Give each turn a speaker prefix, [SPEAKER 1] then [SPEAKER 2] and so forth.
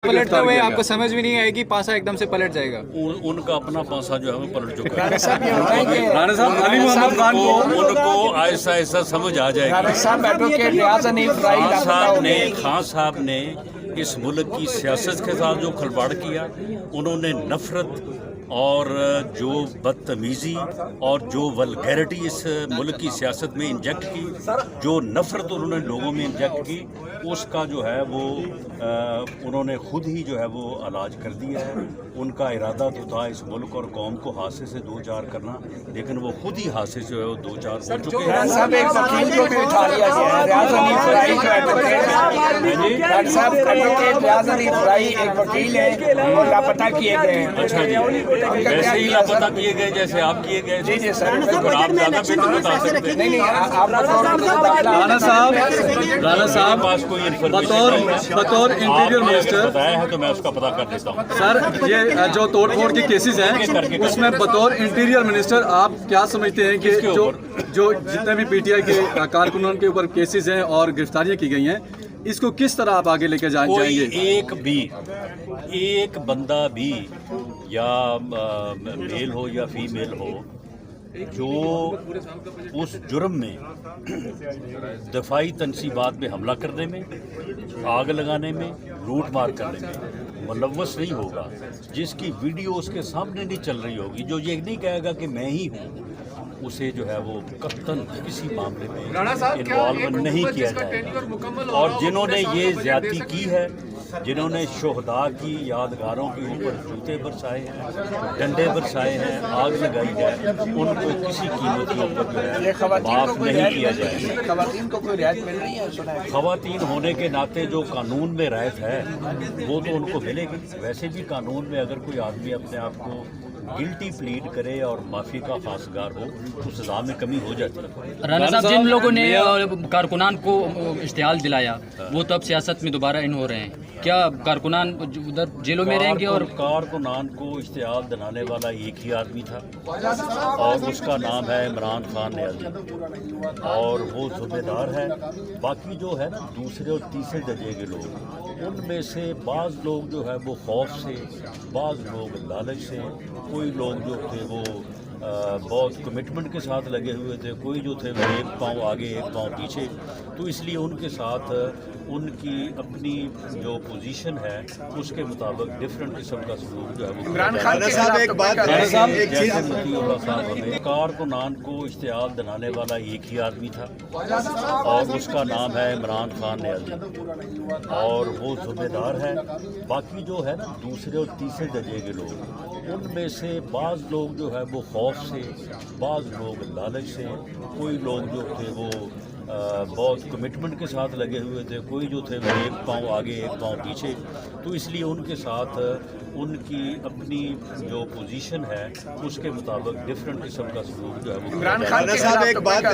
[SPEAKER 1] पलटते हुए आपको समझ भी नहीं आएगी, पासा एकदम से पलट जाएगा।
[SPEAKER 2] उनका अपना पासा जो है वो पलट चुका है।
[SPEAKER 3] राणा साहब अली मोहम्मद खान को
[SPEAKER 2] उनको ऐसा ऐसा समझ आ जाएगी। खान साहब ने इस मुल्क की सियासत के साथ जो खिलवाड़ किया, उन्होंने नफरत और जो बदतमीज़ी और जो वल्गैरिटी इस मुल्क की सियासत में इंजेक्ट की, जो नफरत उन्होंने लोगों में इंजेक्ट की, उसका जो है वो उन्होंने खुद ही जो है वो इलाज कर दिया है। उनका इरादा तो था इस मुल्क और कौम को हादसे से दो चार करना, लेकिन वो खुद ही हादसे से जो है वो दो चार हो चुके हैं।
[SPEAKER 4] लापता किए गए हैं।
[SPEAKER 2] अच्छा जी, वैसे ही लापता किए गए जैसे आप किए गए।
[SPEAKER 4] जी जी सर,
[SPEAKER 2] और आप ज़्यादा बेहतर बता सकते हैं।
[SPEAKER 4] नहीं
[SPEAKER 3] राणा साहब
[SPEAKER 2] पास कोई इन्फॉर्मेशन
[SPEAKER 3] बतौर इंटीरियर मिनिस्टर
[SPEAKER 2] बताया है तो मैं उसका पता कर देता हूँ।
[SPEAKER 3] सर, ये जो तोड़फोड़ के केसेस हैं उसमें बतौर इंटीरियर मिनिस्टर आप क्या समझते हैं कि जो जितने भी पीटीआई के कारकुनों के ऊपर केसेस हैं और गिरफ्तारियां की गई हैं, इसको किस तरह आप आगे लेके जाएंगे?
[SPEAKER 2] एक बंदा भी या मेल हो या फीमेल हो जो उस जुर्म में दफाई तनसीबात में हमला करने में, आग लगाने में, लूट मार करने में मुलव्वस नहीं होगा, जिसकी वीडियो उसके सामने नहीं चल रही होगी, जो ये नहीं कहेगा कि मैं ही हूँ, उसे जो है वो कत्तन किसी मामले में इन्वॉल्व नहीं किया जाएगा। और जिन्होंने ये ज्यादती की है, जिन्होंने शोहदा की यादगारों के ऊपर जूते बरसाए हैं, डंडे बरसाए हैं, आग लगाई है, उनको किसी कीमत के ऊपर जो है माफ नहीं किया जाएगा।
[SPEAKER 4] खवातीन को कोई रियायत मिल रही है?
[SPEAKER 2] खवातीन होने के नाते जो कानून में रियायत है वो तो उनको मिलेगी। वैसे भी कानून में अगर कोई आदमी अपने आप को गिल्टी प्लीड करे और माफी का खासगार हो तो सजा में कमी हो जाती है।
[SPEAKER 5] राणा साहब, जिन लोगों ने कारकुनान को इश्तिहाल दिलाया वो तब सियासत में दोबारा इन हो रहे हैं, क्या कारकुनान उधर जेलों में रहेंगे? और
[SPEAKER 2] कारकुनान को इश्तिहाल दिलाने वाला एक ही आदमी था और उसका नाम है इमरान खान न्याजी, और वो जिम्मेदार है। बाकी जो है ना दूसरे और तीसरे दर्जे के लोग, उनमें से बाज़ लोग जो है वो खौफ से, बाज़ लोग लालच से, कोई लोग जो थे वो बहुत कमिटमेंट के साथ लगे हुए थे, कोई जो थे वो एक पाँव आगे एक पाँव पीछे, तो इसलिए उनके साथ उनकी अपनी जो पोजीशन है उसके मुताबिक डिफरेंट किस्म का सलूक जो है वो कारकुनान को इश्तिहाल दिलाने वाला एक ही आदमी था और उसका नाम है इमरान खान न्याजी, और वो जिम्मेदार है। बाकी जो है ना दूसरे और तीसरे दर्जे के लोग, उनमें से बाज़ लोग जो है वो खौफ से, बाज़ लोग लालच से, कोई लोग जो थे वो बहुत कमिटमेंट के साथ लगे हुए थे, कोई जो थे वो एक पाँव आगे एक पाँव पीछे, तो इसलिए उनके साथ उनकी अपनी जो पोजीशन है उसके मुताबिक डिफरेंट किस्म का सलूक जो है वो।
[SPEAKER 4] इमरान खान साहब एक बात